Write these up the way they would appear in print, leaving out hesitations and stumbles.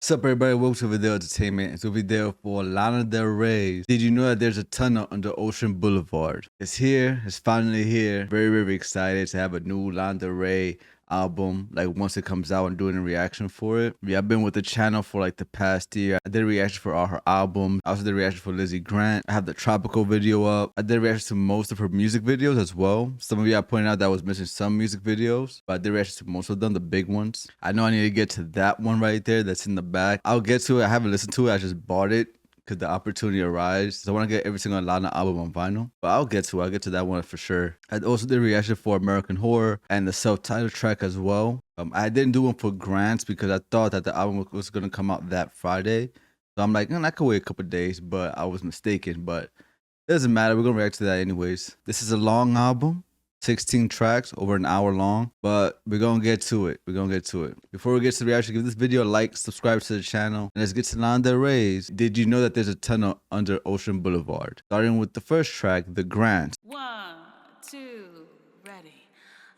What's up, everybody? Welcome to Video Entertainment. It's a video for Lana Del Rey. Did you know that there's a tunnel under Ocean Boulevard? It's here. It's finally here. Very, very excited to have a new Lana Del Rey album. Like once it comes out and doing a reaction for it. Yeah, I've been with the channel for like the past year. I did a reaction for all her albums. I also did a reaction for Lizzie Grant. I have the Tropico video up. I did a reaction to most of her music videos as well. Some of you I pointed out that I was missing some music videos, but I did reaction to most of them, the big ones. I know I need to get to that one right there that's in the back. I'll get to it. I haven't listened to it. I just bought it because the opportunity arrives. So I want to get every single Lana album on vinyl. But I'll get to it. I'll get to that one for sure. I also did a reaction for American Horror and the self-titled track as well. I didn't do one for Grants because I thought that the album was going to come out that Friday. So I'm like, I could wait a couple days, but I was mistaken. But it doesn't matter. We're going to react to that anyways. This is a long album. 16 tracks, over an hour long, but we're gonna get to it. Before we get to the reaction, give this video a like, subscribe to the channel, and let's get to Lana Del Rey's Did You Know That There's a Tunnel Under Ocean Boulevard? Starting with the first track, The Grant. 1, 2, ready.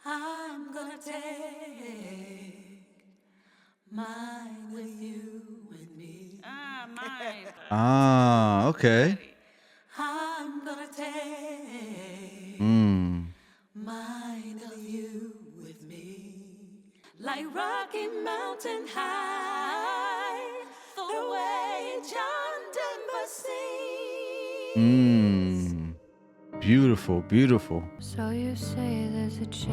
I'm gonna take mine with you, with me. Mine. Okay. I'm gonna take mine of you with me, like Rocky Mountain High, the way John Denver sings. Beautiful, beautiful. So you say there's a chance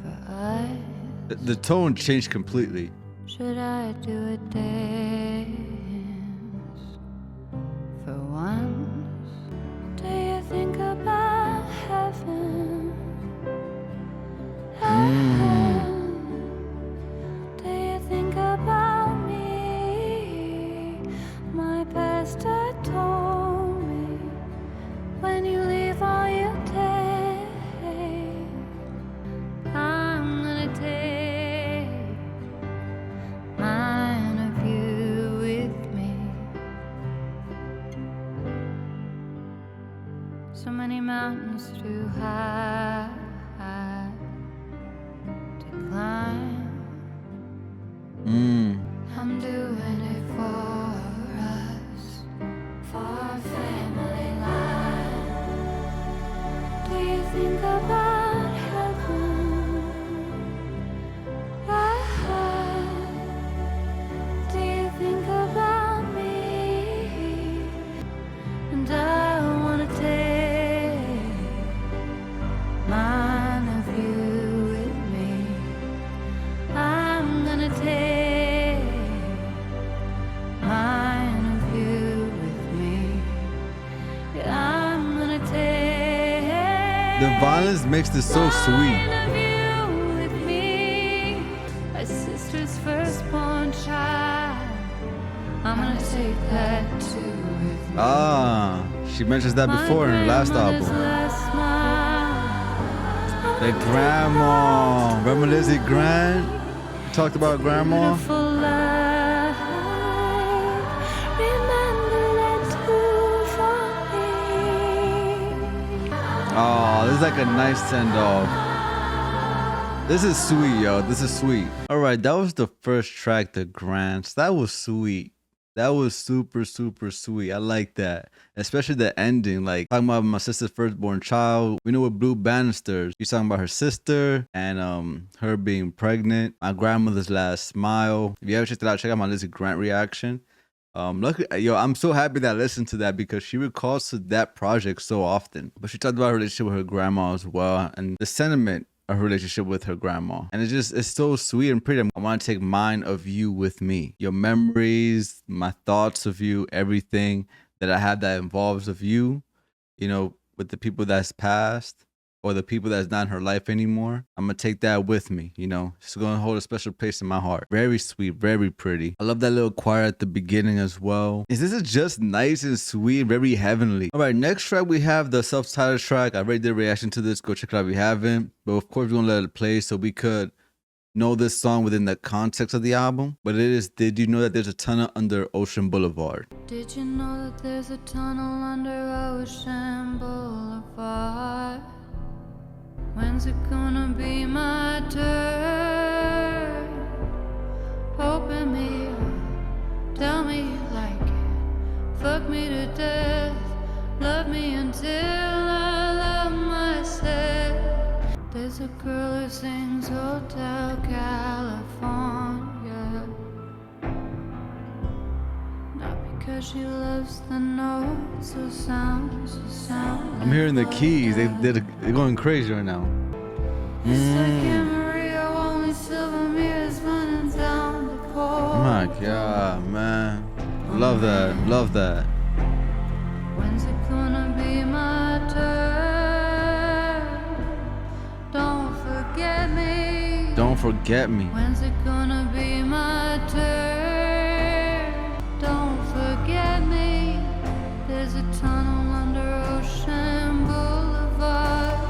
for us? The tone changed completely. Should I do a dance for once? Do you think about heaven? Do you think about me? My pastor told me when you leave all you take, I'm gonna take mine of you with me. So many mountains too high to climb. I'm doing it for us, for our family life. Do you think about heaven? Do you think about me? And I wanna take mine of you with me. I'm gonna take mine of you with me. Yeah, I'm gonna take The violence makes this so sweet. mine of you with me. My sister's firstborn child, I'm gonna take that too with me. She mentions that before in her last album. The grandma. Remember Lizzie Grant? Talked about grandma. Oh, this is like a nice send off. This is sweet, yo. This is sweet. All right, that was the first track, The Grants. That was sweet. That was super, super sweet. I like that. Especially the ending, like talking about my sister's firstborn child. We know with Blue Bannisters, she's talking about her sister and her being pregnant. My grandmother's last smile. If you ever checked it out, check out my Lizzie Grant reaction. Look, yo, I'm so happy that I listened to that because she recalls to that project so often. But she talked about her relationship with her grandma as well and the sentiment of her relationship with her grandma. And it's so sweet and pretty. I want to take mine of you with me. Your memories, my thoughts of you, everything that I have that involves of you, you know, with the people that's passed or the people that's not in her life anymore. I'm going to take that with me, you know. It's going to hold a special place in my heart. Very sweet, very pretty. I love that little choir at the beginning as well. This is just nice and sweet, very heavenly. All right, next track we have the self-titled track. I already did a reaction to this. Go check it out if you haven't. But of course, we're going to let it play so we could know this song within the context of the album. But it is Did You Know That There's a Tunnel Under Ocean Boulevard? Did you know that there's a tunnel under Ocean Boulevard? When's it gonna be my turn? Hotel California. Not because she loves the notes or sounds or sound. I'm hearing the keys. They're going crazy right now. It's like Maria, only silver mirrors running down the corridor. Oh my God, man. Love that. Love that. When's it gonna be my turn? Don't forget me. Don't forget me. When's it gonna be my turn? Don't forget me. There's a tunnel under Ocean Boulevard.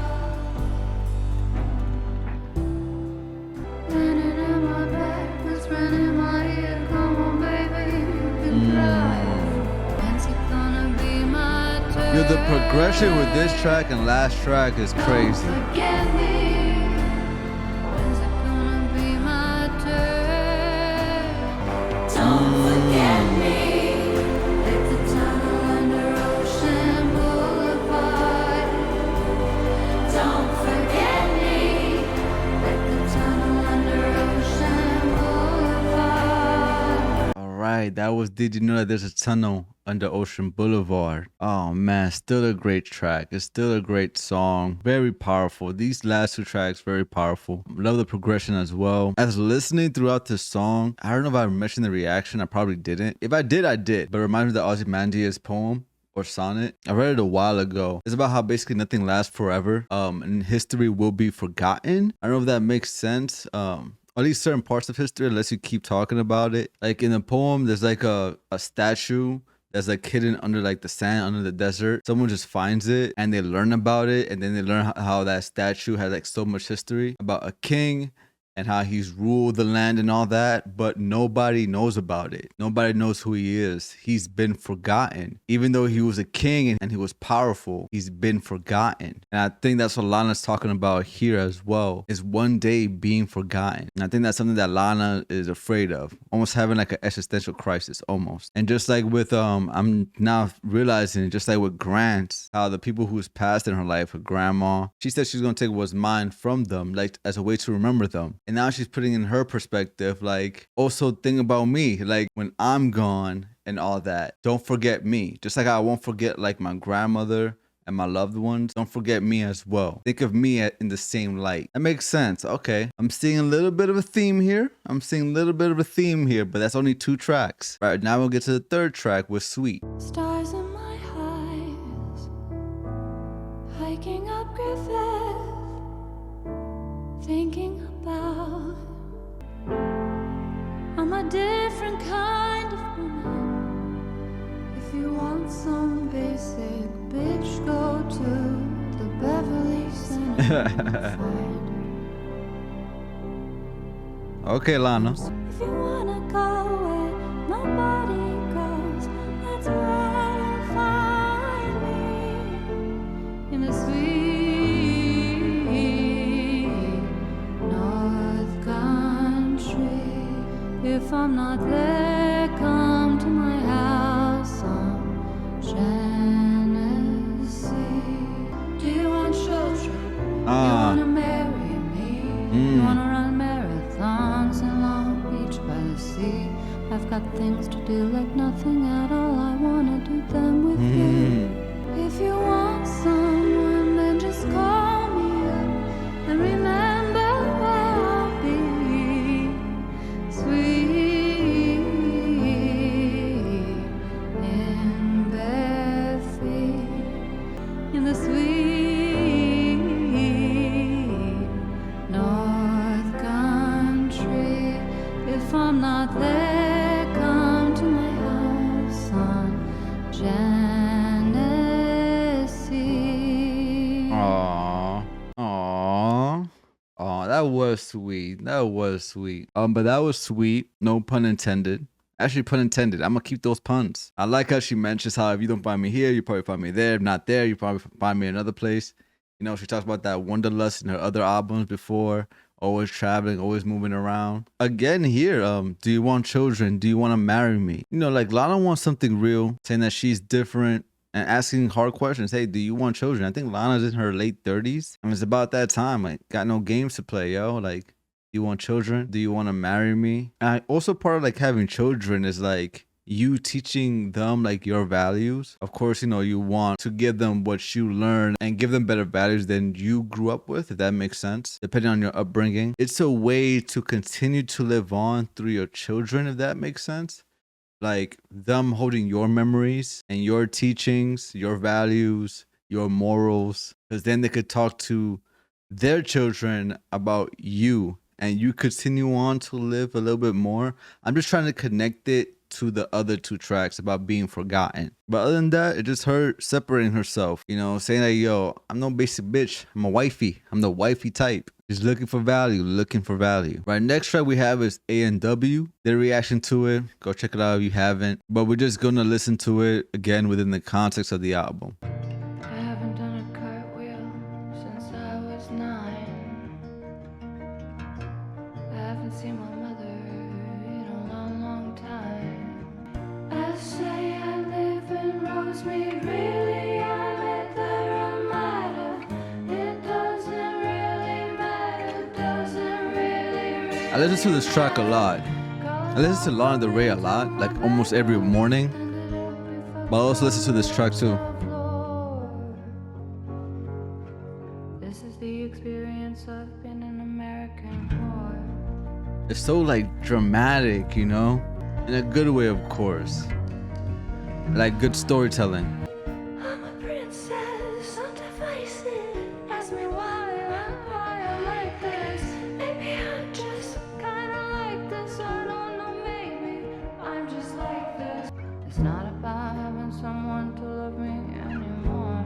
Running in my back, whispering in my ear. Come on, baby, you can drive. When's it gonna be my turn? Yo, the progression with this track and last track is crazy. Don't forget me. When's it gonna be my turn? Don't forget me. Like the tunnel under Ocean Boulevard. Don't forget me. Like the tunnel under Ocean Boulevard. All right, that was Did You Know That There's a Tunnel Under Ocean Boulevard. Oh man, still a great track. It's still a great song. Very powerful. These last two tracks, very powerful. Love the progression as well. As listening throughout this song, I don't know if I mentioned the reaction. I probably didn't. If I did, I did. But it reminds me of the Ozymandias poem or sonnet. I read it a while ago. It's about how basically nothing lasts forever. And history will be forgotten. I don't know if that makes sense. At least certain parts of history, unless you keep talking about it. Like in the poem, there's like a statue that's like hidden under like the sand under the desert. Someone just finds it and they learn about it, and then they learn how that statue has like so much history about a king and how he's ruled the land and all that, but nobody knows about it. Nobody knows who he is. He's been forgotten. Even though he was a king and he was powerful, he's been forgotten. And I think that's what Lana's talking about here as well, is one day being forgotten. And I think that's something that Lana is afraid of, almost having like an existential crisis almost. And just like with, I'm now realizing, just like with Grant, how the people who's passed in her life, her grandma, she said she's gonna take what's mine from them, like as a way to remember them. And now she's putting in her perspective, like, also think about me, like when I'm gone and all that. Don't forget me. Just like I won't forget like my grandmother and my loved ones. Don't forget me as well. Think of me in the same light. That makes sense. Okay. I'm seeing a little bit of a theme here. But that's only 2 tracks. Right, now we'll get to the 3rd track with Sweet. Stars in my eyes, hiking up Griffith, thinking about I'm a different kind of woman. If you want some basic bitch, go to the Beverly Center. Okay, Lana. If you wanna go where nobody goes, that's where you'll find me. In the sweet North Country. If I'm not there, come to my house on Genesee. Do you want children? You wanna marry me? You wanna run marathons in Long Beach by the sea? I've got things to do like nothing at all. I wanna do them with you. If you want someone, then just call me up and remember where I'll be. Sweet in Bedford, in the sweet North Country. If I'm not there, come to my house on Genesee. Aw, that was sweet. That was sweet. But that was sweet. No pun intended. Actually, pun intended. I'm gonna keep those puns. I like how she mentions how if you don't find me here, you probably find me there. If not there, you probably find me in another place. You know, she talks about that wanderlust in her other albums before. Always traveling, always moving around. Again here, do you want children? Do you want to marry me? You know, like Lana wants something real, saying that she's different and asking hard questions. Hey, do you want children? I think Lana's in her late 30s. I mean, it's about that time. Like, got no games to play, yo. Like, Do you want children? Do you want to marry me? And also part of like having children is like you teaching them like your values. Of course, you know, you want to give them what you learn and give them better values than you grew up with, if that makes sense, depending on your upbringing. It's a way to continue to live on through your children, if that makes sense. Like them holding your memories and your teachings, your values, your morals, because then they could talk to their children about you and you continue on to live a little bit more. I'm just trying to connect it to the other two tracks about being forgotten. But other than that, it just her separating herself, you know, saying like, yo, I'm no basic bitch. I'm a wifey. I'm the wifey type. Just looking for value, looking for value. Right, next track we have is A&W. Their reaction to it. Go check it out if you haven't. But we're just gonna listen to it again within the context of the album. I haven't done a cartwheel since I was 9. I haven't seen my mother in a long, long time. I say I live in Rosemead, really I'm at the Ramada. It doesn't really matter, doesn't really. I listen to this track a lot. I listen to Lana Del Rey a lot, like almost every morning. But I also listen to this track too. This is the experience of being an American whore. It's so like dramatic, you know, in a good way, of course. Like good storytelling. I'm a princess, undivisive. Ask me why I'm like this. Maybe I'm just kinda like this. I don't know, maybe I'm just like this. It's not about having someone to love me anymore.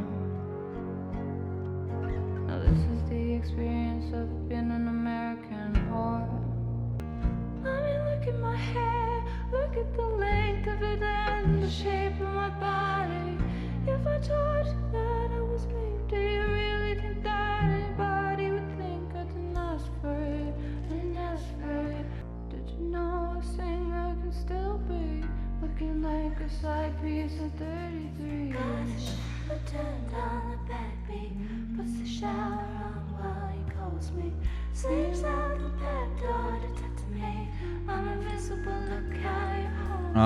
Now this is the experience of being an American whore. I mean, look at my hair, look at the length of it and the shape of my body. If I told you that I was lame, do you really think that anybody would think I didn't ask for it? I didn't ask for it. Did you know a singer can still be looking like a side piece at 33? Gosh, I turned on the backbeat, puts the shower on while he calls me. Sleeps out the back door to talk to me. I'm invisible, look how you hold me.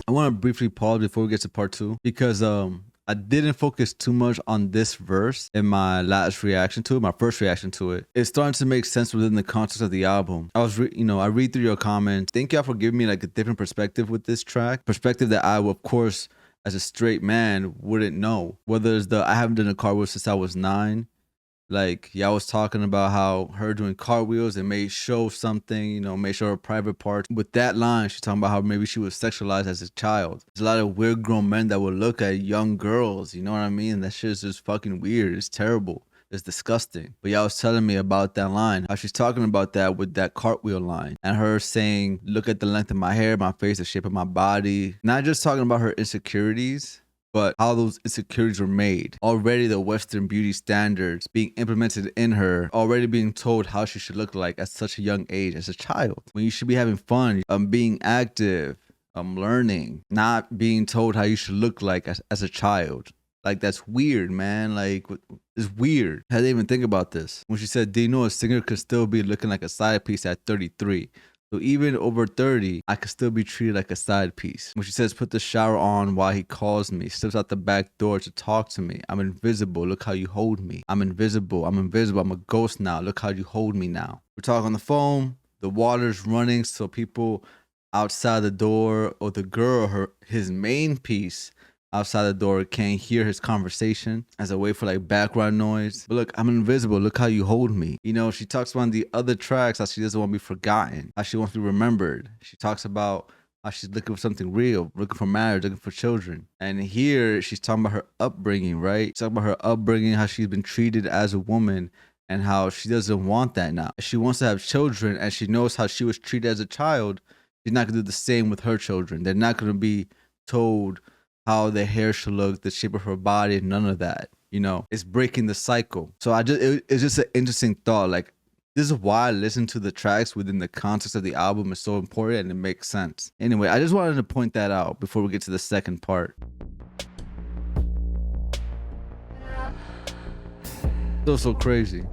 I want to briefly pause before we get to part 2 because I didn't focus too much on this verse in my last reaction to it, my first reaction to it. It's starting to make sense within the context of the album. I read through your comments. Thank y'all for giving me like a different perspective with this track. Perspective that I, of course, as a straight man, wouldn't know. Whether it's I haven't done a cartwheel since I was 9. Like, y'all was talking about how her doing cartwheels and may show something, you know, may show her private parts. With that line, she's talking about how maybe she was sexualized as a child. There's a lot of weird grown men that would look at young girls, you know what I mean? That shit is just fucking weird. It's terrible. It's disgusting. But y'all was telling me about that line, how she's talking about that with that cartwheel line. And her saying, look at the length of my hair, my face, the shape of my body. Not just talking about her insecurities, but how those insecurities were made. Already the Western beauty standards being implemented in her, already being told how she should look like at such a young age as a child. When you should be having fun, being active, learning, not being told how you should look like as a child. Like, that's weird, man. Like, it's weird. I didn't even think about this. When she said, do you know a singer could still be looking like a side piece at 33? So even over 30, I could still be treated like a side piece. When she says, put the shower on while he calls me, steps out the back door to talk to me. I'm invisible. Look how you hold me. I'm invisible. I'm invisible. I'm a ghost now. Look how you hold me now. We're talking on the phone. The water's running, so people outside the door, or the girl, his main piece, outside the door can't hear his conversation as a way for like background noise. But look, I'm invisible. Look how you hold me. You know, she talks about the other tracks how she doesn't want to be forgotten, how she wants to be remembered. She talks about how she's looking for something real, looking for marriage, looking for children. And here she's talking about her upbringing, right? She's talking about her upbringing, how she's been treated as a woman, and how she doesn't want that now. She wants to have children, and she knows how she was treated as a child. She's not gonna do the same with her children. They're not gonna be told how their hair should look, the shape of her body, none of that. You know, it's breaking the cycle. So it's just an interesting thought. Like, this is why I listen to the tracks within the context of the album is so important, and it makes sense. Anyway, I just wanted to point that out before we get to the second part. Still so crazy.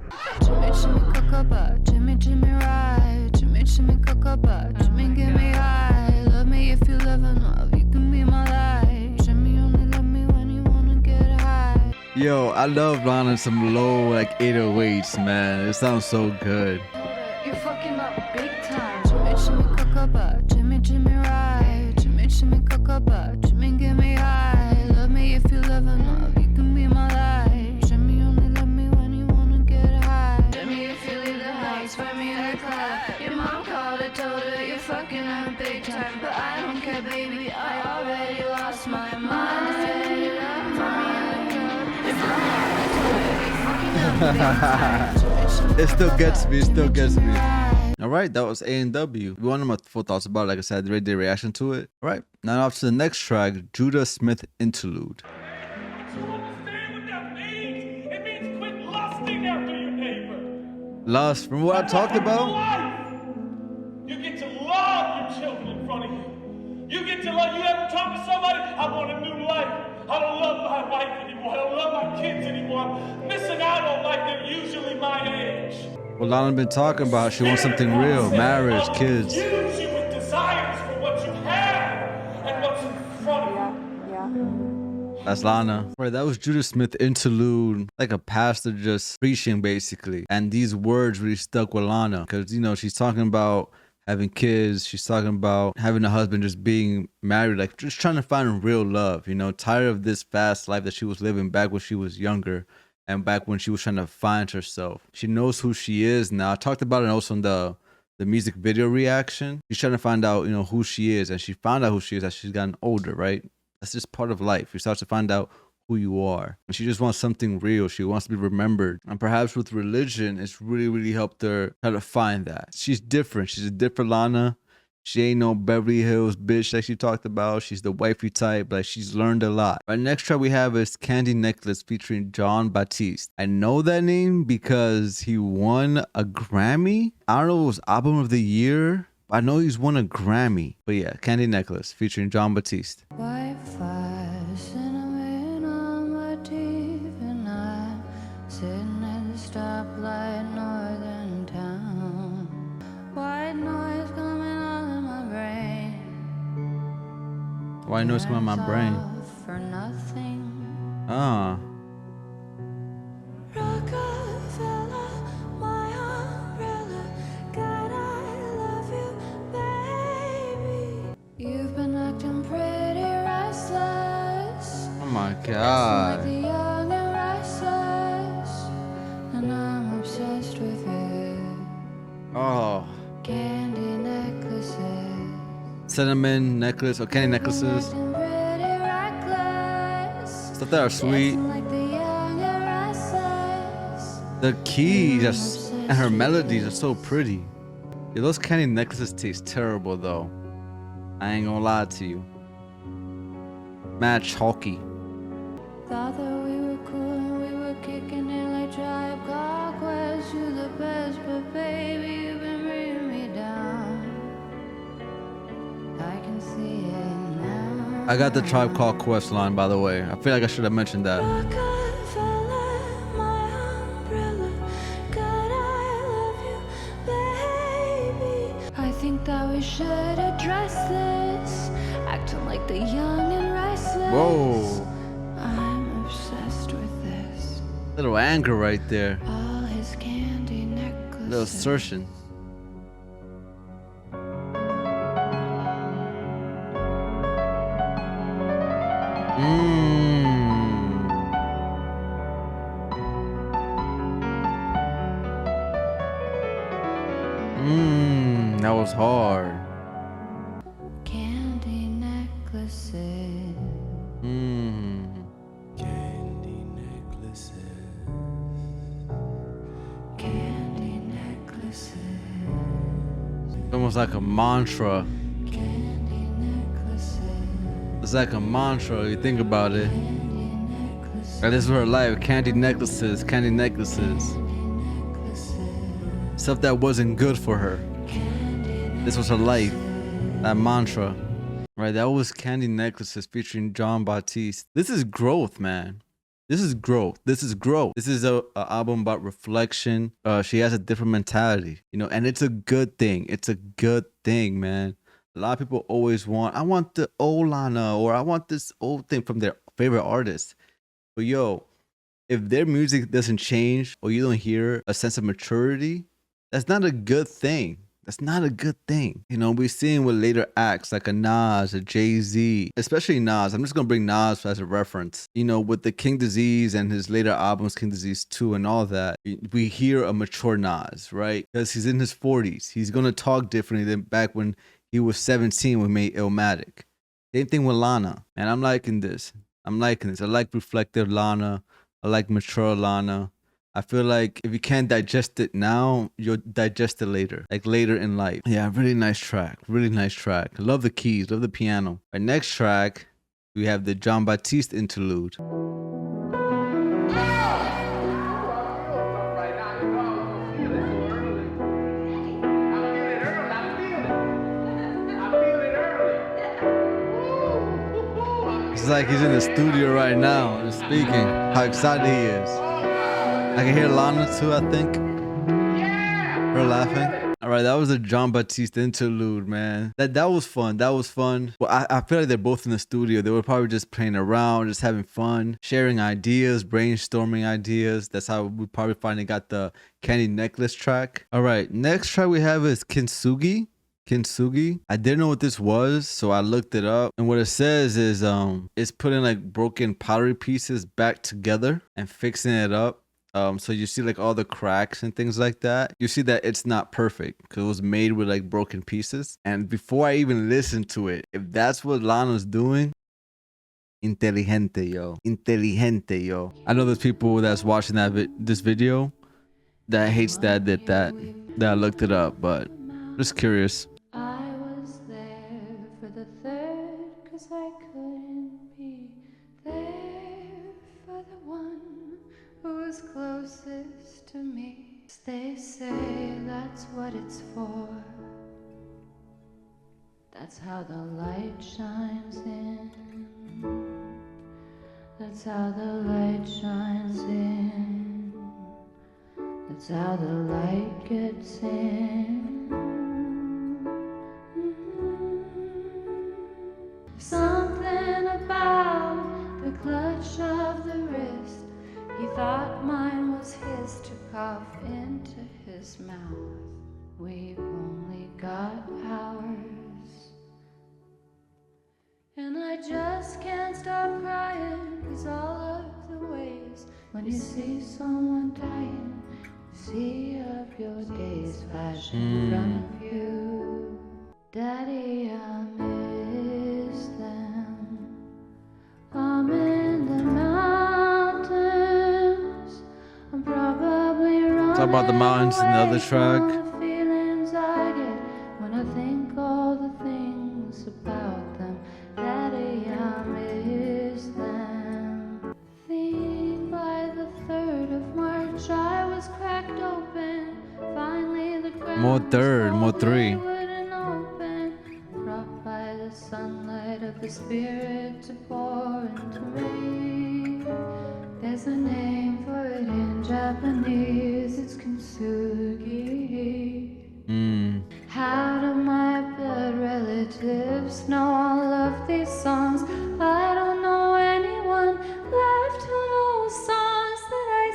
Jimmy, Jimmy, cocoa, Jimmy, Jimmy, ride. Jimmy, Jimmy, cocoa, Jimmy, get me high. Love me if you love enough, you can be my life. Jimmy only love me when you wanna get high. Yo, I love Lana some low like 808s, man. It sounds so good. You're fucking up big time. Jimmy, Jimmy, cocoa, Jimmy, Jimmy, ride. Jimmy, Jimmy, cocoa, Jimmy, get me high. Love me if you love enough, you can be my life. Jimmy only love me when you wanna get high. Jimmy, if you leave the house, find me in the club. Your mom called and told her you're fucking up big time, but I don't care, baby. I already lost my mind. If you leave it up, find me in the club. If I'm not, I told her you're fucking up big time. It still gets me. It still gets me. All right, that was A&W. We want to know my full thoughts about it. Like I said, the did reaction to it. All right, now off to the next track, Judah Smith Interlude. Do you understand what that means? It means quit lusting after your neighbor. Lust, from what I talked about. Life. You get to love your children in front of you. You get to love. You ever talk to somebody? I want a new life. I don't love my wife anymore. I don't love my kids anymore. I'm missing out on life. They're usually my age. Well, Lana been talking about she wants something real, marriage, kids. Use you with desires for what you have and what's in front of you. That's Lana. Right, that was Judah Smith Interlude, like a pastor just preaching basically. And these words really stuck with Lana because, you know, she's talking about having kids. She's talking about having a husband, just being married, like just trying to find real love, you know, tired of this fast life that she was living back when she was younger and back when she was trying to find herself. She knows who she is now. I talked about it also in the music video reaction. She's trying to find out, you know, who she is, and she found out who she is as she's gotten older, right? That's just part of life. You start to find out who you are. And she just wants something real. She wants to be remembered. And perhaps with religion, it's really, really helped her try to find that. She's different. She's a different Lana. She ain't no Beverly Hills bitch like she talked about. She's the wifey type. Like, she's learned a lot. Our next track we have is Candy Necklace featuring Jon Batiste. I know that name because he won a Grammy. I don't know if it was Album of the Year. I know he's won a Grammy. But yeah, Candy Necklace featuring Jon Batiste. Wi-Fi, cinnamon on my teeth, and I'm sitting at the stoplight, northern town. White noise coming on in my brain. Why noise coming on my brain? For nothing. Ah. Rockefeller, my umbrella. God, I love you, baby. You've been acting pretty restless. Oh my Like God. the young and restless, and I'm obsessed with you. Oh. Candy necklaces. Cinnamon necklace or candy necklaces. Acting pretty reckless. Stuff that are sweet. Dancing like the young and restless. The keys and her melodies are so pretty. Yeah, those candy necklaces taste terrible though. I ain't gonna lie to you. Mad chalky. Thought that we were cool and we were kicking it like Tribe Called Quest. You're the best, but baby, you've been bringing me down. I can see it now. I got the Tribe Called Quest line, by the way. I feel like I should have mentioned that. Rockefeller, my umbrella. God, I love you, baby. I think that we should address this. Acting like the young and restless. Whoa. I'm obsessed with this. Little anger right there. All his candy necklaces. Little assertion. That was hard. Candy necklaces. Candy necklaces. Candy necklaces. It's almost like a mantra. Candy necklaces. It's like a mantra. You think about it. Candy necklaces. And this is her life. Candy necklaces. Candy necklaces. Stuff that wasn't good for her. This was her life. That mantra. Right, that was Candy Necklaces featuring Jon Batiste. This is growth, man. This is growth. This is growth. This is a album about reflection. She has a different mentality, you know, and it's a good thing. It's a good thing, man. A lot of people always want, I want the old Lana, or I want this old thing from their favorite artist. But yo, if their music doesn't change or you don't hear a sense of maturity, that's not a good thing. That's not a good thing. You know, we're seeing with later acts like a Nas, a Jay-Z, especially Nas. I'm just going to bring Nas as a reference. You know, with the King Disease and his later albums, King Disease 2 and all that, we hear a mature Nas, right? Because he's in his 40s. He's going to talk differently than back when he was 17 when he made Illmatic. Same thing with Lana. And I'm liking this. I'm liking this. I like reflective Lana. I like mature Lana. I feel like if you can't digest it now, you'll digest it later, like later in life. Yeah, really nice track. Really nice track. I love the keys, love the piano. Our next track, we have the Jon Batiste Interlude. It's like he's in the studio right now and speaking. How excited he is. I can hear Lana too, I think. Her laughing. All right, that was a Jon Batiste Interlude, man. That was fun. That was fun. Well, I feel like they're both in the studio. They were probably just playing around, just having fun, sharing ideas, brainstorming ideas. That's how we probably finally got the Candy Necklace track. All right, next track we have is Kintsugi. Kintsugi. I didn't know what this was, so I looked it up. And what it says is it's putting like broken pottery pieces back together and fixing it up. So you see like all the cracks and things like that. You see that it's not perfect because it was made with like broken pieces. And before I even listened to it, if that's what Lana's doing, inteligente, yo. Inteligente, yo. I know there's people that's watching this video that hates that I did that I looked it up, but just curious. I was there for the third, 'cause I couldn't be there for the one who was closest to me. They say that's what it's for. That's how the light shines in. That's how the light shines in. That's how the light gets in. Something about the clutch of the wrist. He thought mine was his to cough into his mouth. We've only got hours. And I just can't stop crying, 'cause all of the ways when you see someone dying, you see of your days flashing in front of you. Daddy, I miss them. I'm in the mountains. I'm probably running. Talk about the mountains in the other track. The feelings I get when I think all the things about them. Daddy, I miss them. Think by the 3rd of March I was cracked open. Finally the ground More third, more three. wouldn't open. Brought by the sunlight of the spirit to pour into me. There's a name for it in Japanese. It's Kintsugi. How do my blood relatives know all of these songs? I don't know anyone left who knows songs that I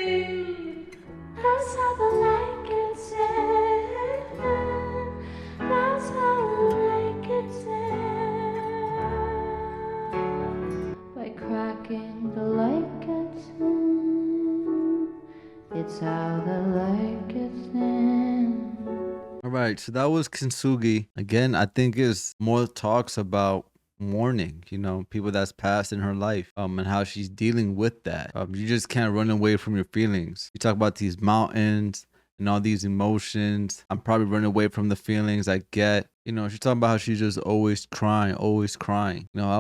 sing. That's how the light gets in. That's how the light gets in. By cracking the light gets in. It's how the light gets in. All right, so that was Kintsugi. Again, I think is more talks about mourning, you know, people that's passed in her life, and how she's dealing with that. You just can't run away from your feelings. You talk about these mountains and all these emotions. I'm probably running away from the feelings I get. You know, she's talking about how she's just always crying, always crying. You know, I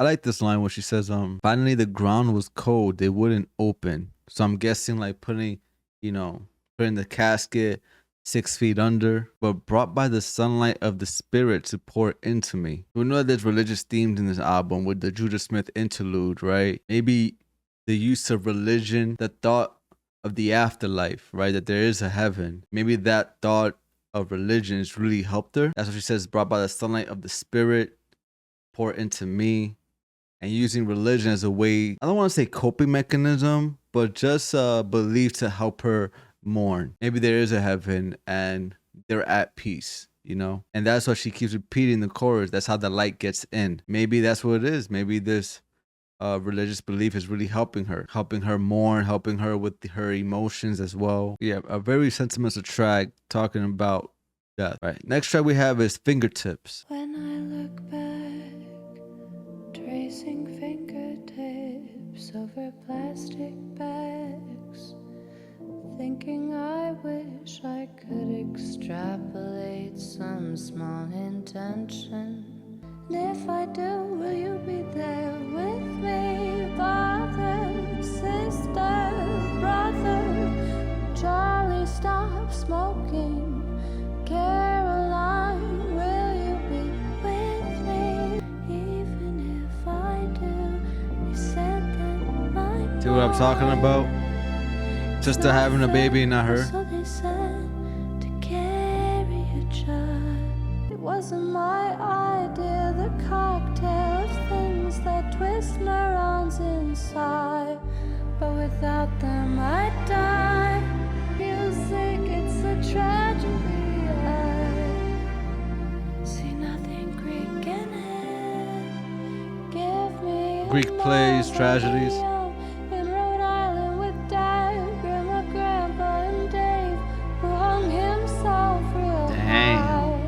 like this line where she says, finally the ground was cold, they wouldn't open. So I'm guessing like putting the casket, 6 feet under, but brought by the sunlight of the spirit to pour into me. We know that there's religious themes in this album with the Judah Smith interlude, right? Maybe the use of religion, the thought of the afterlife, right? That there is a heaven. Maybe that thought of religion has really helped her. That's what she says, brought by the sunlight of the spirit, pour into me. And using religion as a way, I don't want to say coping mechanism, but just a belief to help her mourn. Maybe there is a heaven and they're at peace, you know? And that's why she keeps repeating the chorus. That's how the light gets in. Maybe that's what it is. Maybe this religious belief is really helping her mourn, helping her with her emotions as well. Yeah, a very sentimental track talking about death. Right. Next track we have is Fingertips. When I look back, tracing fingertips over plastic bags, thinking I wish I could extrapolate some small intention. And if I do, will you be there with me? Father, sister, brother, Charlie, stop smoking. Caroline, will you be with me? Even if I do, you said that my See what I'm talking about? Sister having a baby, not her. So they said to carry a child. It wasn't my idea, the cocktail of things that twist neurons inside. But without them, I'd die. Music, it's a tragedy. I see nothing Greek in it. Give me Greek plays, tragedies. in Rhode Island with Dad, Grandma, Grandpa, and Dave, who hung himself real Dang. high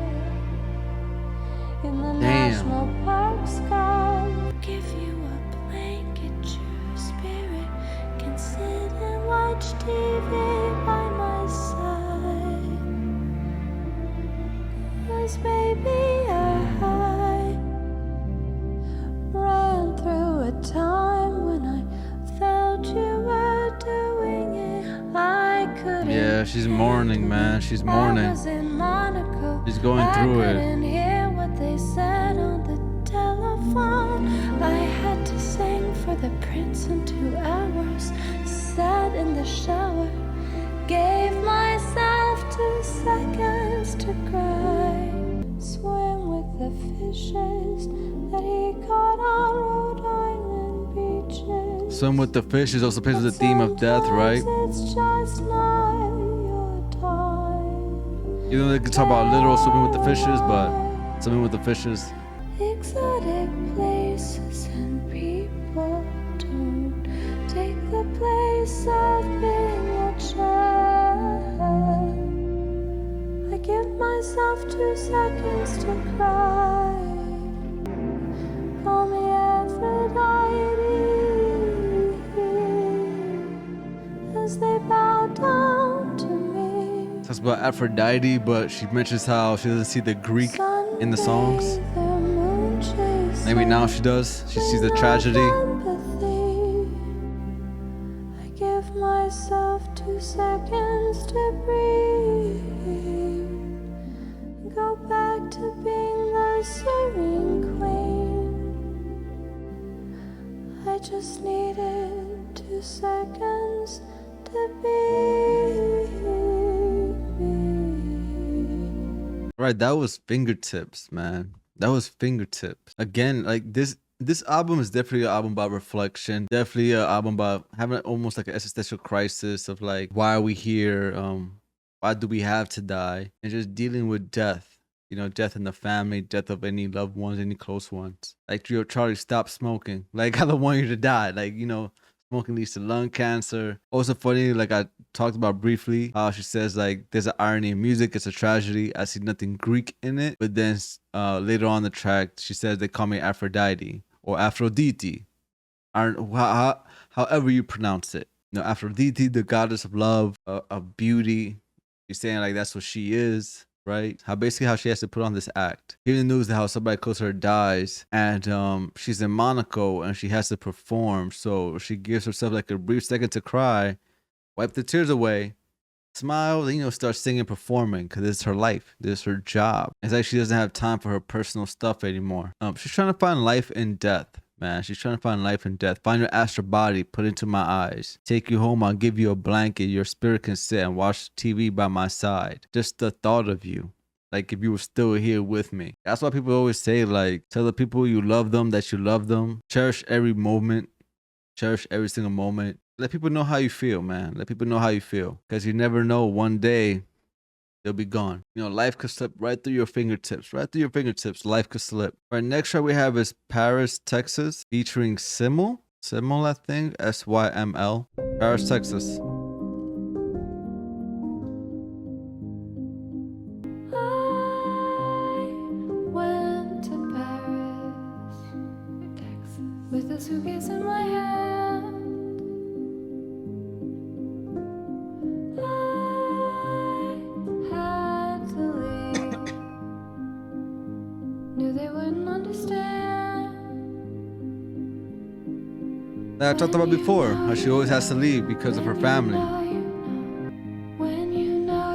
in the Damn. national park sky. Give you a blanket, your spirit can sit and watch TV by my side. 'Cause baby, I ran through a time when I felt you were doing it. I couldn't. Yeah, she's mourning, man. She's mourning. I was in Monaco. She's going through I it. couldn't hear what they said on the telephone. I had to sing for the prince in 2 hours. Sat in the shower. Gave myself 2 seconds to cry. Swim with the fishes that he caught on Rhode Island beaches. Swim with the Fishes also plays with the theme of death, right? Sometimes it's just not your time. Even though they can talk about literal swimming with the fishes, but swimming with the fishes. Exotic places and people don't take the place of being a child. I give myself 2 seconds to cry. Call me Aphrodite as they bow down to me. Talks about Aphrodite, but she mentions how she doesn't see the Greek in the songs. Sunday, the moon chasing Maybe now she does. She sees the tragedy. empathy. I give myself 2 seconds to breathe. Go back to being the serene queen. I just needed 2 seconds to be me. Right, that was Fingertips, man. That was Fingertips. Again, like this album is definitely an album about reflection. Definitely an album about having almost like an existential crisis of like, why are we here? Why do we have to die? And just dealing with death. You know, death in the family, death of any loved ones, any close ones. Like, yo, Charlie, stop smoking. Like, I don't want you to die. Like, you know, smoking leads to lung cancer. Also funny, like I talked about briefly, how she says like there's an irony in music, it's a tragedy. I see nothing Greek in it. But then later on the track, she says they call me Aphrodite or Aphrodite. However you pronounce it. You know, Aphrodite, the goddess of love, of beauty. She's saying like that's what she is. Right? How basically how she has to put on this act. Hearing the news that how somebody close to her dies and she's in Monaco and she has to perform. So she gives herself like a brief second to cry, wipe the tears away, smile, then, you know, start singing, performing, because it's her life. This is her job. It's like she doesn't have time for her personal stuff anymore. She's trying to find life in death, man. She's trying to find life in death. Find your astral body, put into my eyes. Take you home, I'll give you a blanket. Your spirit can sit and watch TV by my side. Just the thought of you. Like if you were still here with me. That's why people always say, like, tell the people you love them that you love them. Cherish every moment. Cherish every single moment. Let people know how you feel, man. Let people know how you feel. Because you never know, one day they'll be gone. You know, life could slip right through your fingertips. Right through your fingertips, life could slip. All right, next track we have is Paris, Texas, featuring SYML. SYML, I think. SYML. Paris, Texas. Went to Paris, Texas, with a suitcase in my hand. I had to leave. Knew they wouldn't understand. That I talked about before, how she always has to leave because of her family. When you know,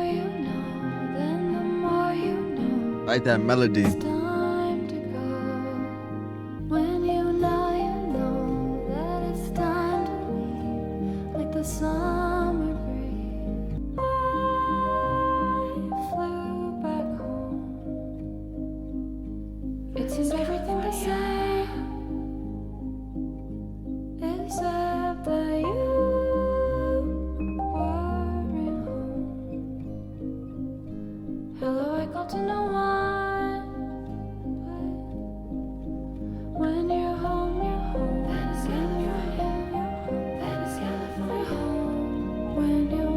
then the more you know. Like that melody. It's time to go. When you know that it's time to leave. Like the summer breeze. I flew back home. It seems everything the same, except that you weren't home. Hello, I called to no one, but when you're home, that is California. That is California. Home when you're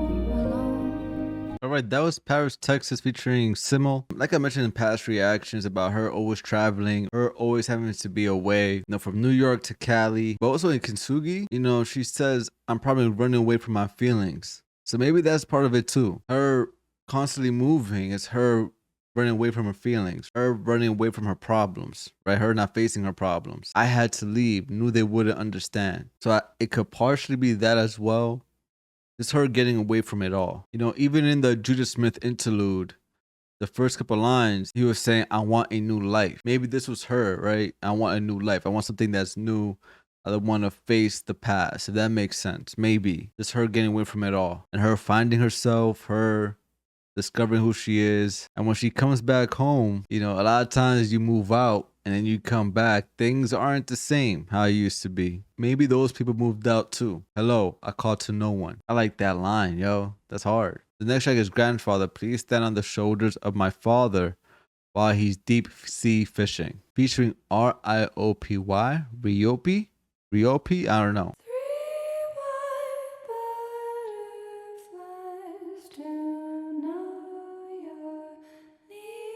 alone. Alright, that was Paris, Texas featuring SYML. Like I mentioned in past reactions about her always traveling, her always having to be away, you know, from New York to Cali, but also in Kintsugi, you know, she says, I'm probably running away from my feelings. So maybe that's part of it too. Her constantly moving is her running away from her feelings, her running away from her problems, right? Her not facing her problems. I had to leave, knew they wouldn't understand. So it could partially be that as well. It's her getting away from it all. You know, even in the Judas Smith interlude, the first couple lines, he was saying, I want a new life. Maybe this was her, right? I want a new life. I want something that's new. I don't want to face the past, if that makes sense. Maybe. It's her getting away from it all. And her finding herself, her discovering who she is. And when she comes back home, you know, a lot of times you move out and then you come back, things aren't the same how it used to be. Maybe those people moved out too. Hello, I called to no one. I like that line, yo. That's hard. The next track is Grandfather. Please stand on the shoulders of my father while he's deep sea fishing. Featuring R-I-O-P-Y. Riopi? Riopi? I don't know.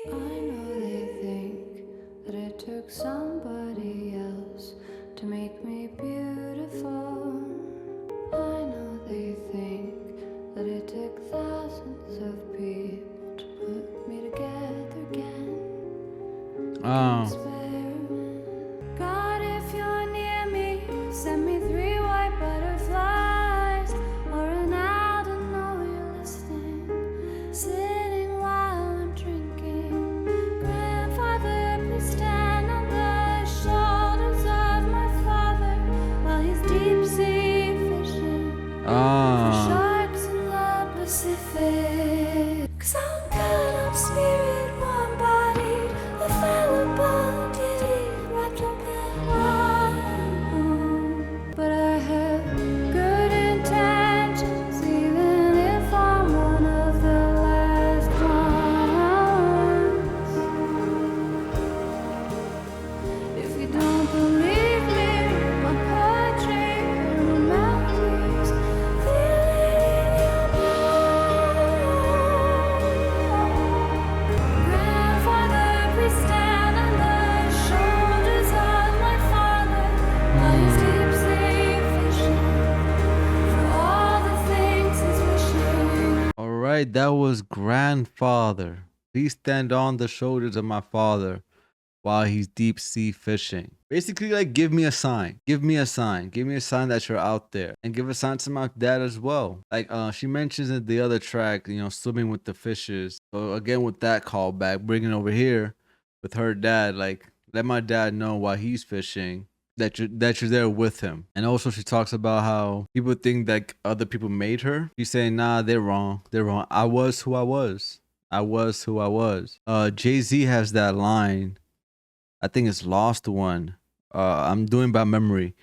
I know they think that it took somebody else to make me beautiful. I know they think that it took thousands of people to put me together again. Experiment. God, if you're near me, send me 3 white butterflies, or an I don't know you're listening, sitting while I'm drinking. Grandfather, please stand on the shoulders of my father while he's deep sea fishing. Sharks in the Pacific. 'Cause I'm good, I'm spirit, one body, a fallible deity wrapped up in one. But I have good intentions, even if I'm one of the last ones. If you don't believe me, my poetry and my melodies, feel it in your blood. Grandfather, please stand on the shoulders of my father while he's deep sea fishing for all the things he's wishing. Alright, that was Grandfather. Please stand on the shoulders of my father while he's deep sea fishing. Basically, like, give me a sign. Give me a sign. Give me a sign that you're out there. And give a sign to my dad as well. Like, she mentions in the other track, you know, swimming with the fishes. So again, with that callback, bringing over here with her dad, like, let my dad know while he's fishing that you're there with him. And also she talks about how people think that other people made her. She's saying, nah, they're wrong. They're wrong. I was who I was. I was who I was. Jay-Z has that line. I think it's Lost One. I'm doing by memory.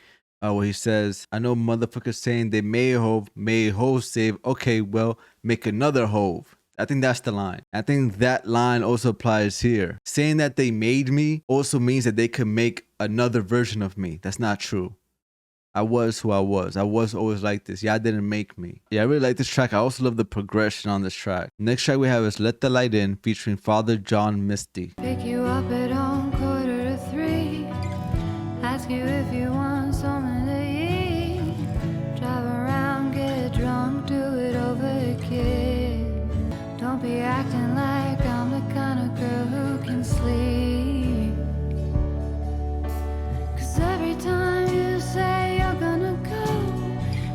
Where he says, I know motherfuckers saying they made Hove save. Okay, well, make another Hove. I think that's the line. I think that line also applies here. Saying that they made me also means that they could make another version of me. That's not true. I was who I was. I was always like this. Yeah, I didn't make me. Yeah, I really like this track. I also love the progression on this track. Next track we have is Let the Light In featuring Father John Misty. Pick you up at home 2:45. Ask you if you want something to eat. Drive around, get drunk, do it over again. Don't be acting like I'm the kind of girl who can sleep. 'Cause every time you say you're gonna go,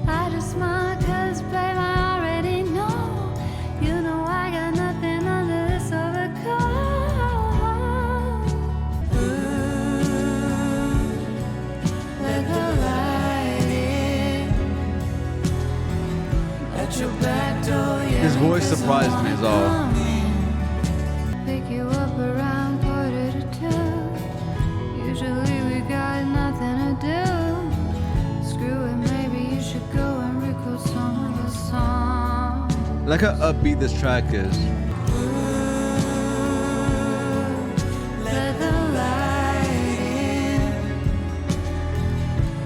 I just smile 'cause babe, I already know. You know I got nothing under this overcoat. Ooh, let the light in. At your back door, yeah. His voice surprised me as all. Pick you up around 1:45. Usually we got nothing to do. Screw it, maybe you should go and record some of the songs. Like how upbeat this track is. Let the light in.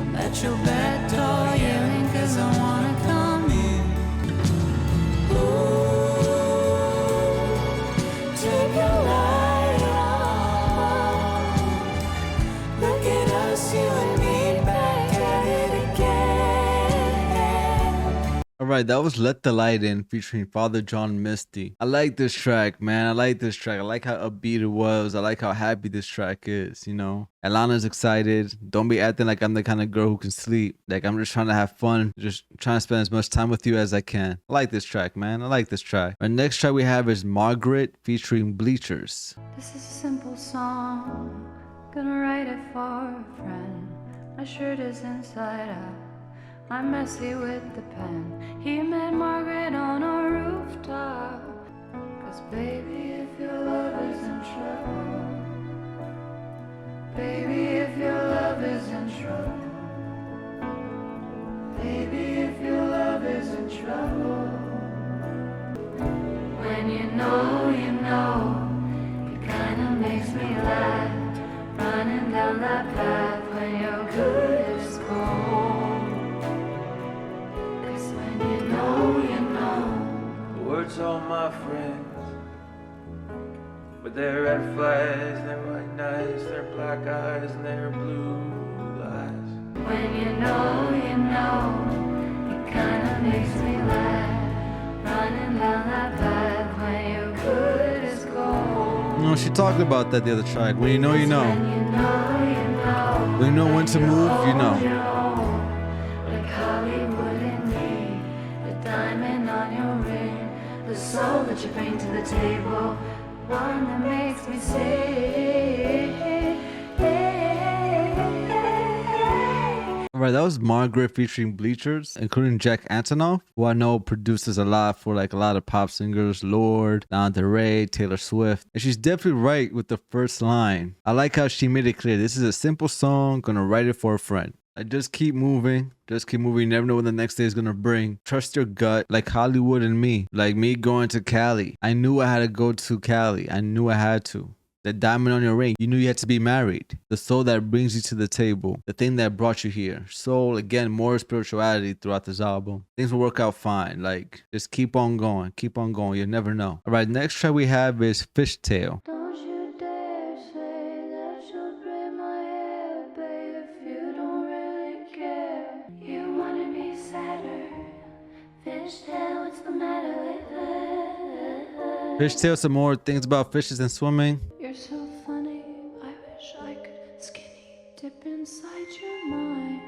I'm at your back door yelling 'cause I wanna come in. Take your light off. Look at us, you and me back at it again. Alright, that was Let the Light In featuring Father John Misty. I like this track, man. I like this track. I like how upbeat it was. I like how happy this track is, you know. And Lana's excited. Don't be acting like I'm the kind of girl who can sleep. Like, I'm just trying to have fun. Just trying to spend as much time with you as I can. I like this track, man. I like this track. Our next track we have is Margaret featuring Bleachers. This is a simple song, gonna write it for a friend. My shirt is inside out, I'm messy with the pen. He met Margaret on a rooftop. 'Cause baby, if your love is in trouble, baby, if your love is in trouble, baby, if your love is in trouble. When you know, it kinda makes me laugh. Running down that path when your good is cold. 'Cause when you know, The words all my friends, but they're red flags, they're white nights, they're black eyes, and they're blue eyes. when you know, it kinda makes me laugh. Running down that path when your good is cold. No, she talked about that the other track. When you know, you know. When you know, When you know when to move, you know. like Hollywood in me, the diamond on your ring, the soul that you bring to the table, one that makes me sing. Alright, that was Margaret featuring Bleachers, including Jack Antonoff, who I know produces a lot for like a lot of pop singers, Lorde, Lana Del Rey, Taylor Swift. And she's definitely right with the first line. I like how she made it clear. This is a simple song, gonna write it for a friend. Like, just keep moving. Just keep moving. You never know what the next day is gonna bring. Trust your gut. Like Hollywood and me. Like me going to Cali. I knew I had to go to Cali. I knew I had to. The diamond on your ring. You knew you had to be married. The soul that brings you to the table. The thing that brought you here. Soul, again, more spirituality throughout this album. Things will work out fine. Like, just keep on going. Keep on going. You never know. Alright, next track we have is Fishtail. Don't you dare say that you'll braid my hair, babe, if you don't really care. You wanna be sadder. Fishtail, what's the matter with her? Fishtail, some more things about fishes and swimming. You're so funny, I dip inside your mind.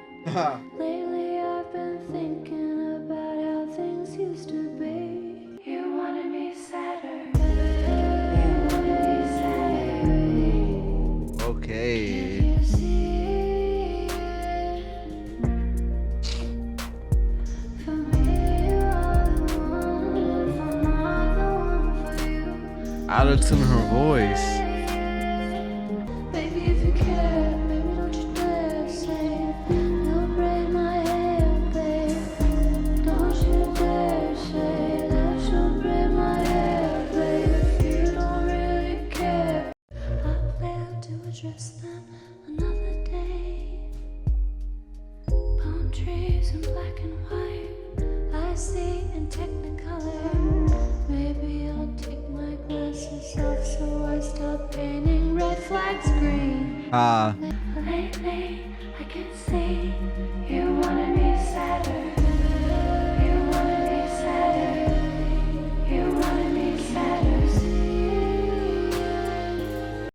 Lately I've been thinking about how things used to be. You wanted me sadder. You wanted me sadder. Okay. If you see it, for me you are the one, if I'm not the one for you. Out of tune her voice. Baby, if you care, maybe don't you dare say you'll braid my hair, babe. Don't you dare say that you'll braid my hair, babe. If you don't really care, I'll play out to address them another day. Palm trees in black and white, I see in technicolor. Maybe I'll take my glasses off so I stop painting red flags green. Lately, I can see you wanted me sadder. You wanted me sadder. You wanted me sadder.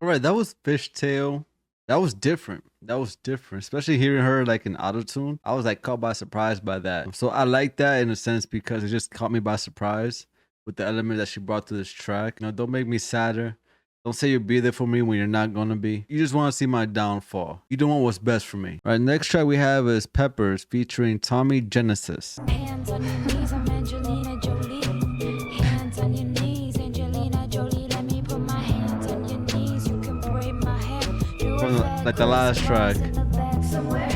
All right, that was Fishtail. That was different. That was different, especially hearing her like in autotune. I was like caught by surprise by that. So I like that in a sense because it just caught me by surprise with the element that she brought to this track. You know, don't make me sadder. Don't say you'll be there for me when you're not gonna be. You just want to see my downfall. You don't want what's best for me. All right, next track we have is Peppers featuring Tommy Genesis. Hands on your knees, I'm Angelina Jolie. Hands on your knees, Angelina Jolie. Let me put my hands on your knees. You can braid my hair. Do From like the last track. in the back somewhere.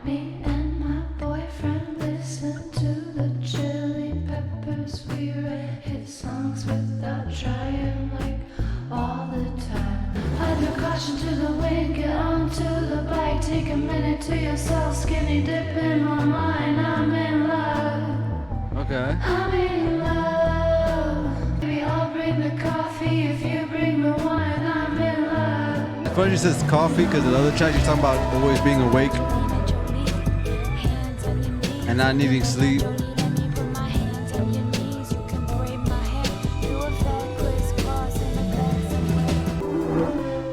Me and my boyfriend listened to the Chili Peppers. We read hit songs without trying, like all the time. I threw caution to the wind, get onto the bike, take a minute to yourself, skinny dip in my mind. I'm in love. Okay. I'm in love. Maybe I'll bring the coffee if you bring the wine. I'm in love. At first she says coffee because the other track she's talking about always being awake Angelina Jolie. Hands on your knees. and not needing sleep. Let me put my hands on your knees. You can braid my hair. Do a fat crisscross in the back somewhere.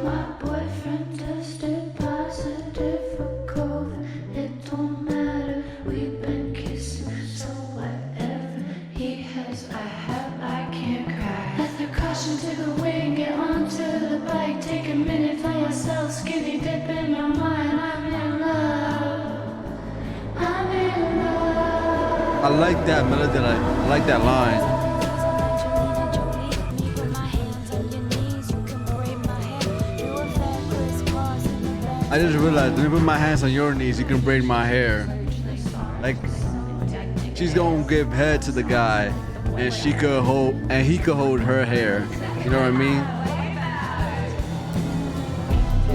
My boyfriend tested positive for COVID. It don't matter, we've been kissing, so whatever he has, I have, I can't cry. Let the caution to the wind, get onto the bike, take a minute for yourself, skinny dip in my mind. I'm in love. I'm in love. I like that melody. I like that line. I just realized, let me put my hands on your knees, you can braid my hair. Like, she's gonna give head to the guy, and he could hold her hair. You know what I mean?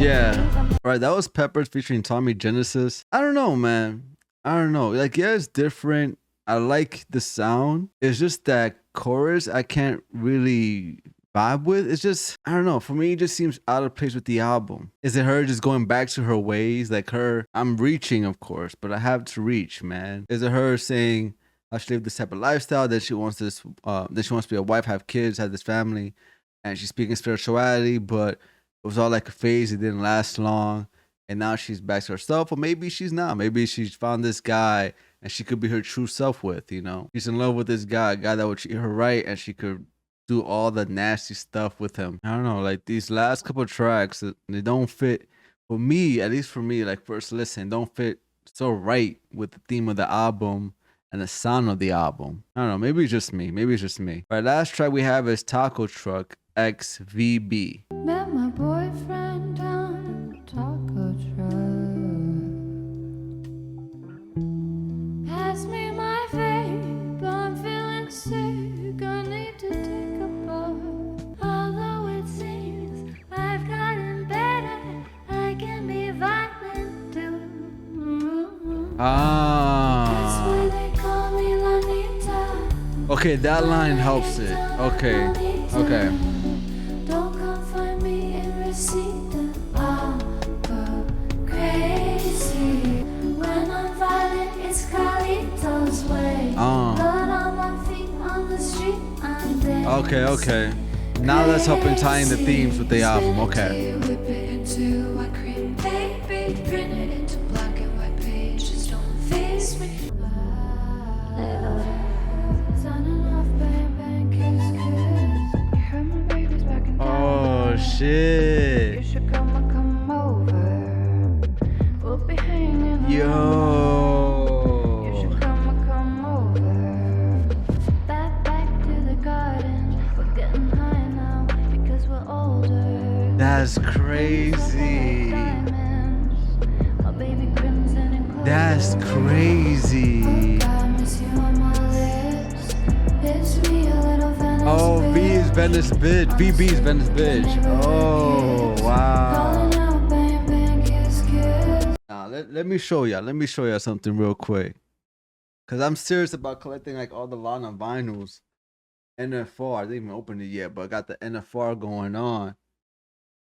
Yeah. Alright, that was Peppers featuring Tommy Genesis. I don't know, man. I don't know. Like, yeah, it's different. I like the sound. It's just that chorus I can't really vibe with. It's just, I don't know. For me, it just seems out of place with the album. Is it her just going back to her ways? Like her, I'm reaching, of course, but I have to reach, man. Is it her saying I should live this type of lifestyle, that she wants this, that she wants to be a wife, have kids, have this family, and she's speaking spirituality, but it was all like a phase. It didn't last long. And now she's back to herself, or maybe she's not. Maybe she's found this guy and she could be her true self with, you know? She's in love with this guy, a guy that would treat her right, and she could do all the nasty stuff with him. I don't know, like these last couple of tracks, they don't fit, for me, at least for me, like first listen, don't fit so right with the theme of the album and the sound of the album. I don't know, maybe it's just me. Maybe it's just me. All right, last track we have is Taco Truck XVB. Met my boyfriend down at Taco Truck. Pass me my vape, I'm feeling sick, I need to take a puff. Although it seems I've gotten better, I can be violent too. That's why they call me Lanita. Okay, that line helps it. Okay, okay. Don't come find me in Reseda. I'll go crazy. When I'm violent, it's Carlito's way. Blood on my feet on the street, I'm dead. Okay, okay. Now let's help in tying the themes with the album. Okay. Whip it into a cream, baby. be printed into black and white pages. Don't face me. Signing off, bang, bang, kiss, kiss. You heard my baby's back in Oh town. You shit. should come over. We'll be hanging Yo. You should come over. Back to the garden. We're getting high now because we're older. That's crazy. My baby crimson and clover. That's crazy. God, miss you on my lips. It's me, a little Venice Oh, V is Venice bitch. VB is Venice bitch. Oh, wow. Calling out, bang, bang, kiss, kiss. Now, let me show y'all. Let me show y'all something real quick. Cause I'm serious about collecting like all the Lana vinyls. NFR. I didn't even open it yet, but I got the NFR going on.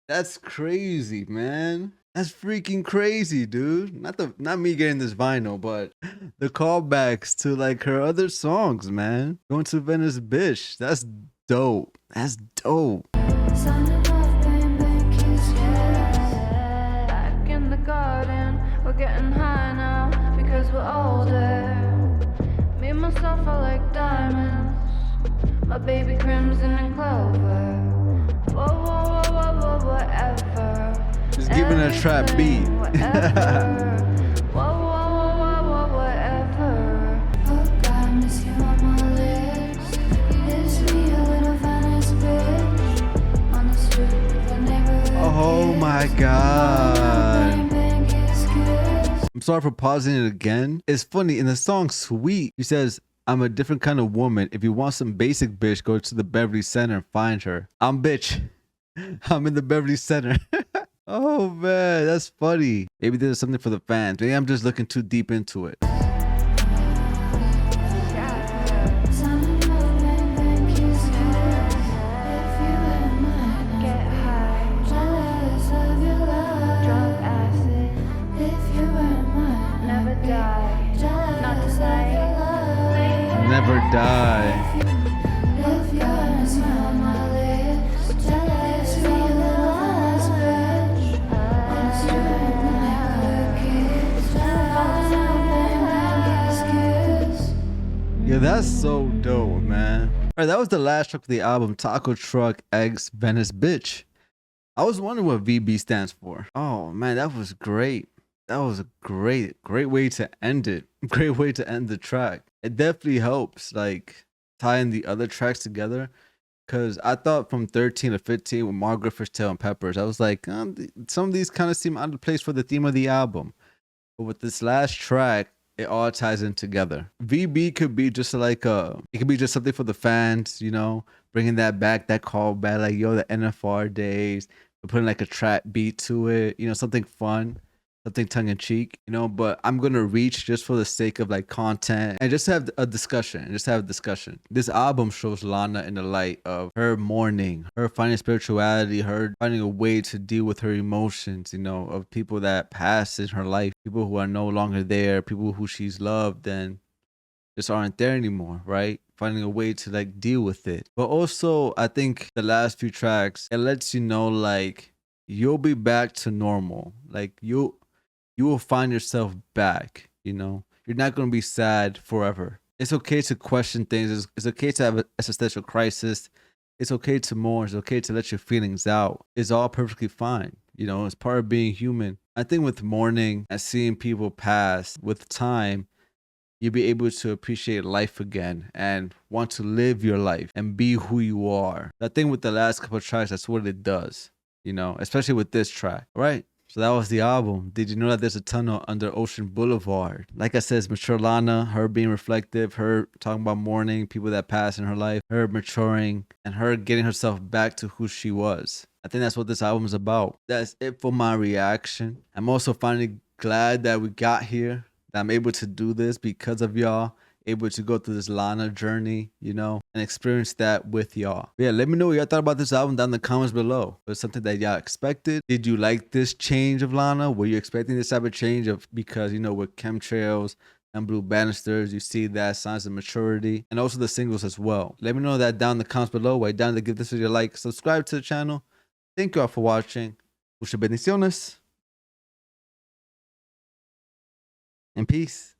That's crazy, man. That's freaking crazy, dude. Not me getting this vinyl, but the callbacks to like her other songs, man. Going to Venice bitch. That's dope. That's dope. Signing off, bang, bang, kiss, kiss. Back in the garden, we're getting high now because we're older. Me and myself are like diamonds. My baby crimson and clover. Whoa, whatever. Just giving a trap beat. Whatever. Whatever. Oh God, miss you on my lips. It's me, a little Venice bitch. On the street with the neighborhood. Oh my kids. god. Bang, bang, kiss, kiss. I'm sorry for pausing it again. It's funny in the song Sweet, she says, I'm a different kind of woman. If you want some basic bitch, go to the Beverly Center and find her. I'm bitch. I'm in the Beverly Center. Oh man, that's funny. Maybe there's something for the fans. Maybe I'm just looking too deep into it. Signing off, bang, bang, kiss, kiss. If you were mine, get high. Jealous of your love. Drunk acid. If you were mine, never die. Jealous not to say. Never die. If you were smile my lips. Jealous of your last bitch. On the street with the neighborhood kids. Falling out, bang, bang, kiss, kiss. Yeah, that's so dope, man. All right, that was the last track of the album, Taco Truck X Venice Bitch. I was wondering what VB stands for. Oh man, that was great. That was a great way to end it. Great way to end the track. It definitely helps like tying the other tracks together. Cause I thought from 13 to 15 with Margaret, Fishtail, and Peppers, I was like, some of these kind of seem out of place for the theme of the album. But with this last track, it all ties in together. VB could be just like it could be just something for the fans, you know, bringing that back, that call back, like yo, the NFR days, putting like a trap beat to it, you know, something fun, something tongue in cheek, you know. But I'm gonna reach just for the sake of like content and just have a discussion. This album shows Lana in the light of her mourning, her finding spirituality, her finding a way to deal with her emotions, you know, of people that passed in her life, people who are no longer there, people who she's loved and just aren't there anymore, right? Finding a way to like deal with it. But also, I think the last few tracks, it lets you know like you'll be back to normal. Like you will find yourself back, you know. You're not going to be sad forever. It's okay to question things. It's okay to have an existential crisis. It's okay to mourn. It's okay to let your feelings out. It's all perfectly fine. You know, it's part of being human. I think with mourning and seeing people pass, with time, you'll be able to appreciate life again and want to live your life and be who you are. I think with the last couple of tracks, that's what it does, you know, especially with this track, right? So that was the album. Did you know that there's a tunnel under Ocean Boulevard? Like I said, it's mature Lana, her being reflective, her talking about mourning, people that passed in her life, her maturing, and her getting herself back to who she was. I think that's what this album is about. That's it for my reaction. I'm also finally glad that we got here, that I'm able to do this because of y'all, able to go through this Lana journey, you know, and experience that with y'all. But yeah, let me know what y'all thought about this album down in the comments below. Was it something that y'all expected? Did you like this change of Lana? Were you expecting this type of change of, because, you know, with chemtrails and blue banisters, you see that signs of maturity, and also the singles as well. Let me know that down in the comments below. Write down to give this video a like, subscribe to the channel. Thank you all for watching. Muchas bendiciones. and peace.